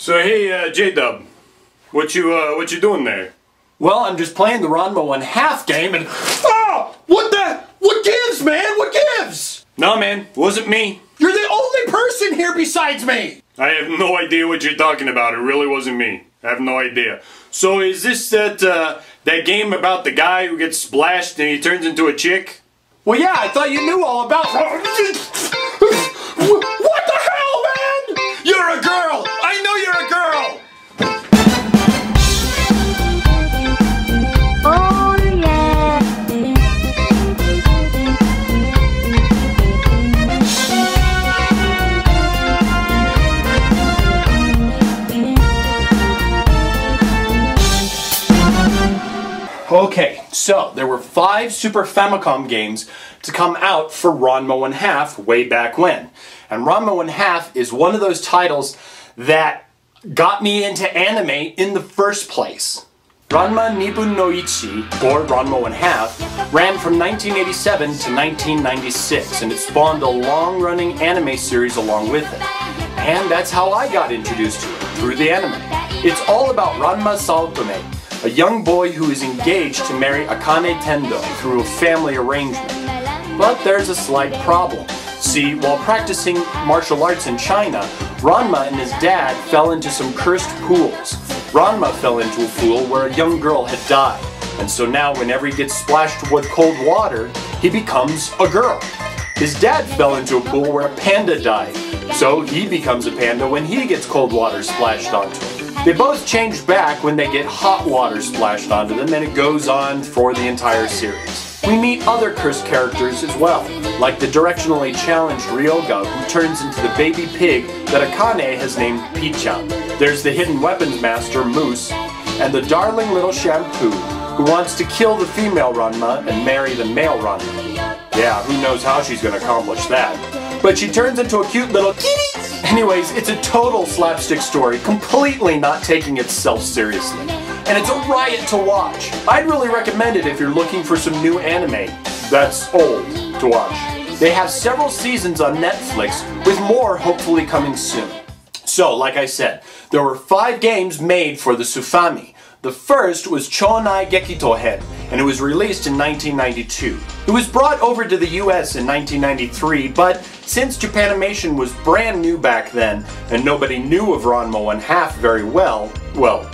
So hey, J-Dub, what you doing there? Well, I'm just playing the Ranma 1/2 game and... Oh! What gives, man? What gives? No, man, it wasn't me. You're the only person here besides me! I have no idea what you're talking about. It really wasn't me. I have no idea. So is this that game about the guy who gets splashed and he turns into a chick? Well, yeah, I thought you knew all about... What the hell, man? You're a girl! I know you're a girl! Oh yeah. Okay, so there were 5 Super Famicom games to come out for Ranma 1/2 way back when. And Ranma 1/2 is one of those titles that got me into anime in the first place. Ranma Nibun no Ichi, or Ranma 1/2, ran from 1987 to 1996, and it spawned a long-running anime series along with it. And that's how I got introduced to it, through the anime. It's all about Ranma Saotome, a young boy who is engaged to marry Akane Tendo through a family arrangement. But there's a slight problem. See, while practicing martial arts in China, Ranma and his dad fell into some cursed pools. Ranma fell into a pool where a young girl had died, and so now whenever he gets splashed with cold water, he becomes a girl. His dad fell into a pool where a panda died, so he becomes a panda when he gets cold water splashed onto him. They both change back when they get hot water splashed onto them, and it goes on for the entire series. We meet other cursed characters as well, like the directionally challenged Ryoga, who turns into the baby pig that Akane has named Pichan. There's the hidden weapons master, Moose, and the darling little Shampoo, who wants to kill the female Ranma and marry the male Ranma. Yeah, who knows how she's going to accomplish that. But she turns into a cute little kitty. Anyways, it's a total slapstick story, completely not taking itself seriously. And it's a riot to watch. I'd really recommend it if you're looking for some new anime that's old to watch. They have several seasons on Netflix, with more hopefully coming soon. So, like I said, there were 5 games made for the Sufami. The first was Chonai Gekitohen, and it was released in 1992. It was brought over to the US in 1993, but since Japanimation was brand new back then, and nobody knew of Ranma 1/2 very well,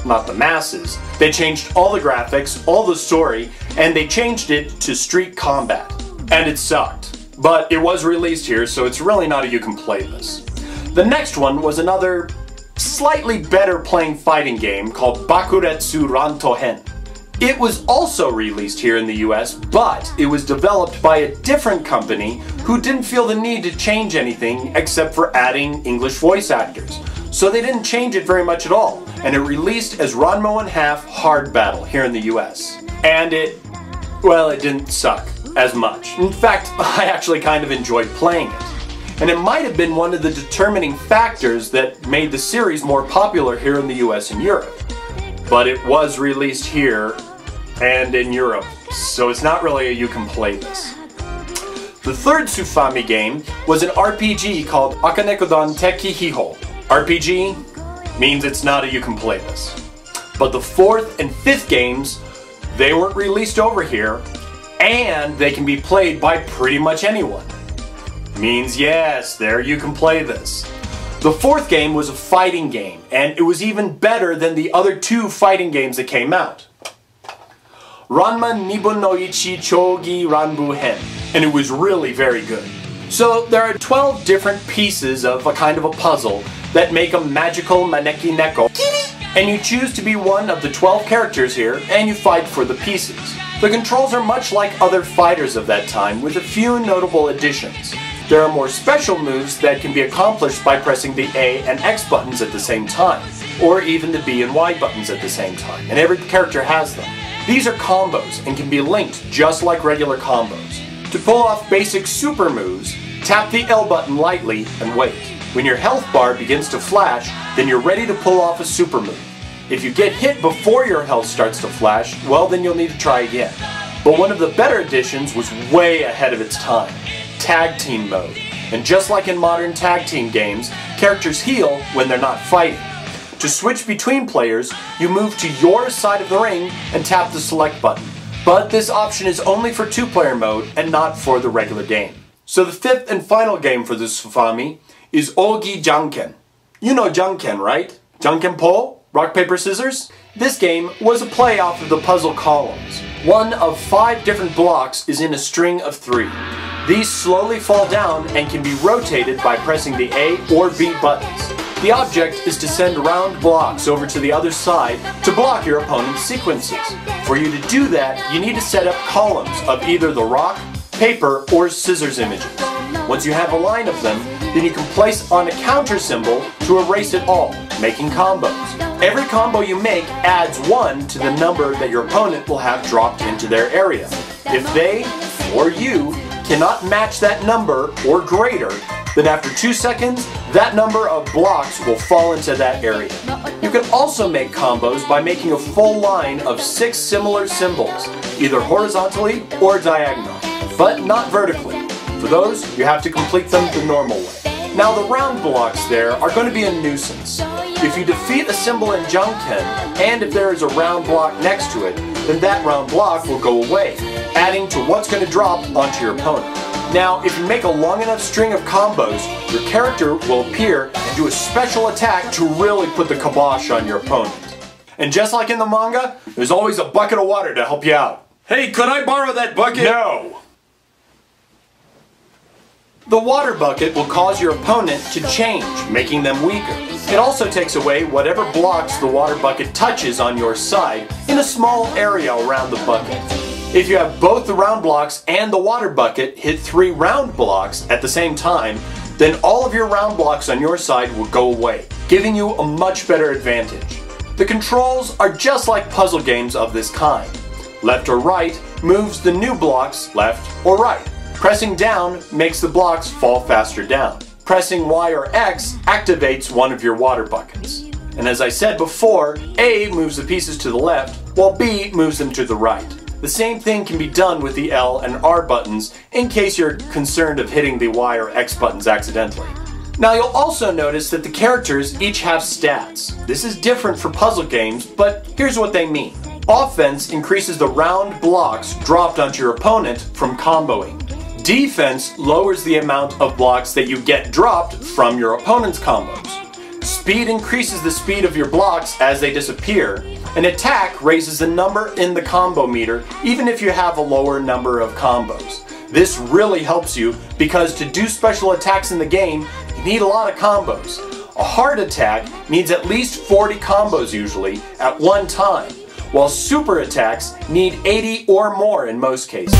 not the masses, they changed all the graphics, all the story, and they changed it to Street Combat. And it sucked. But it was released here, so it's really not a you can play this. The next one was another slightly better playing fighting game called Bakuretsu Rantohen. It was also released here in the US, but it was developed by a different company who didn't feel the need to change anything except for adding English voice actors. So they didn't change it very much at all, and it released as Ranma 1/2 Hard Battle here in the US. And it didn't suck as much. In fact, I actually kind of enjoyed playing it. And it might have been one of the determining factors that made the series more popular here in the US and Europe. But it was released here and in Europe, so it's not really a you can play this. The third Sufami game was an RPG called Akanekodan Tekihiho. RPG means it's not a you can play this. But the 4th and 5th games, they weren't released over here, and they can be played by pretty much anyone. Means yes, there you can play this. The 4th game was a fighting game, and it was even better than the other 2 fighting games that came out. Ranma Nibun no Ichi Chogi Ranbu Hen, and it was really very good. So there are 12 different pieces of a kind of a puzzle that make a magical Maneki Neko, and you choose to be one of the 12 characters here, and you fight for the pieces. The controls are much like other fighters of that time, with a few notable additions. There are more special moves that can be accomplished by pressing the A and X buttons at the same time, or even the B and Y buttons at the same time, and every character has them. These are combos and can be linked just like regular combos. To pull off basic super moves, tap the L button lightly and wait. When your health bar begins to flash, then you're ready to pull off a super move. If you get hit before your health starts to flash, well then you'll need to try again. But one of the better additions was way ahead of its time. Tag team mode. And just like in modern tag team games, characters heal when they're not fighting. To switch between players, you move to your side of the ring and tap the select button. But this option is only for 2-player mode and not for the regular game. So the 5th and final game for the Soofami is Ogi Janken. You know Janken, right? Jankenpo? Rock, paper, scissors? This game was a play off of the puzzle columns. One of 5 different blocks is in a string of 3. These slowly fall down and can be rotated by pressing the A or B buttons. The object is to send round blocks over to the other side to block your opponent's sequences. For you to do that, you need to set up columns of either the rock, paper, or scissors images. Once you have a line of them, then you can place on a counter symbol to erase it all, making combos. Every combo you make adds 1 to the number that your opponent will have dropped into their area. If they, or you, cannot match that number or greater, then after 2 seconds, that number of blocks will fall into that area. You can also make combos by making a full line of 6 similar symbols, either horizontally or diagonally, but not vertically. For those, you have to complete them the normal way. Now the round blocks there are going to be a nuisance. If you defeat a symbol in Janken, and if there is a round block next to it, then that round block will go away, adding to what's going to drop onto your opponent. Now, if you make a long enough string of combos, your character will appear and do a special attack to really put the kibosh on your opponent. And just like in the manga, there's always a bucket of water to help you out. Hey, could I borrow that bucket? No! The water bucket will cause your opponent to change, making them weaker. It also takes away whatever blocks the water bucket touches on your side in a small area around the bucket. If you have both the round blocks and the water bucket hit 3 round blocks at the same time, then all of your round blocks on your side will go away, giving you a much better advantage. The controls are just like puzzle games of this kind. Left or right moves the new blocks left or right. Pressing down makes the blocks fall faster down. Pressing Y or X activates one of your water buckets. And as I said before, A moves the pieces to the left, while B moves them to the right. The same thing can be done with the L and R buttons in case you're concerned of hitting the Y or X buttons accidentally. Now you'll also notice that the characters each have stats. This is different for puzzle games, but here's what they mean. Offense increases the round blocks dropped onto your opponent from comboing. Defense lowers the amount of blocks that you get dropped from your opponent's combos. Speed increases the speed of your blocks as they disappear. An attack raises the number in the combo meter even if you have a lower number of combos. This really helps you because to do special attacks in the game, you need a lot of combos. A hard attack needs at least 40 combos usually at one time, while super attacks need 80 or more in most cases.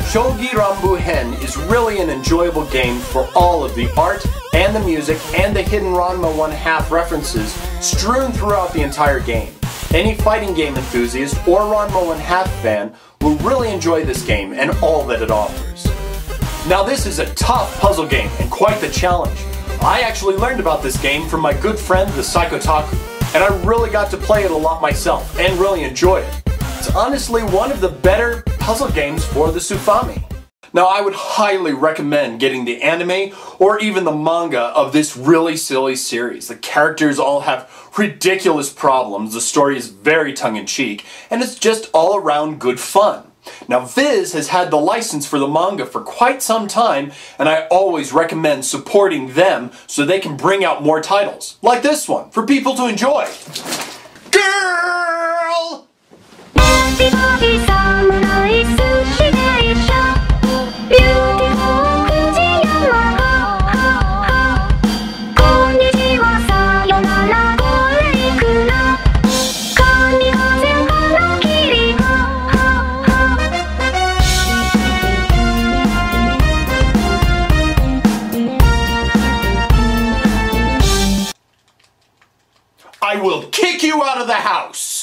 Shogi Ranbu Hen is really an enjoyable game for all of the art and the music and the hidden Ranma 1/2 references strewn throughout the entire game. Any fighting game enthusiast or Ranma 1/2 fan will really enjoy this game and all that it offers. Now this is a tough puzzle game and quite the challenge. I actually learned about this game from my good friend the Psychotaku, and I really got to play it a lot myself and really enjoy it. It's honestly one of the better puzzle games for the Soofami. Now I would highly recommend getting the anime or even the manga of this really silly series. The characters all have ridiculous problems, the story is very tongue-in-cheek, and it's just all around good fun. Now Viz has had the license for the manga for quite some time, and I always recommend supporting them so they can bring out more titles, like this one, for people to enjoy. Girl! I will kick you out of the house!